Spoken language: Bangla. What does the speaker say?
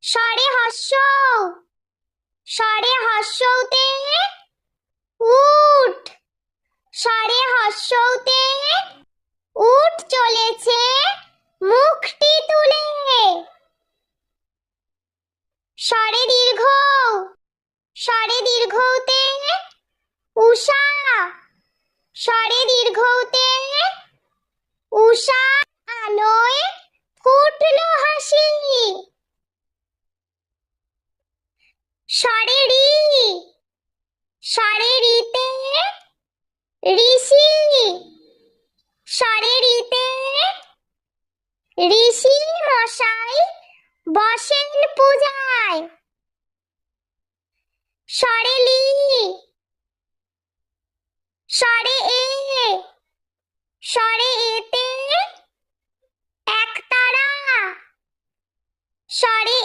স্বরে হস্যৌ, স্বরে হস্যৌতে উট, স্বরে হস্যৌতে উট চলেছে মুখটি তুলে। স্বরে দীর্ঘৌ, স্বরে দীর্ঘৌতে উষা, স্বরে দীর্ঘৌতে উষা আলোয় ফুটলো হাসি। স্বরে রি, স্বরে রিতে ঋষি, স্বরে রিতে ঋষি মশাই বসেন পূজায়। স্বরে লি, স্বরে এ, স্বরে এতে একতারা, স্বরে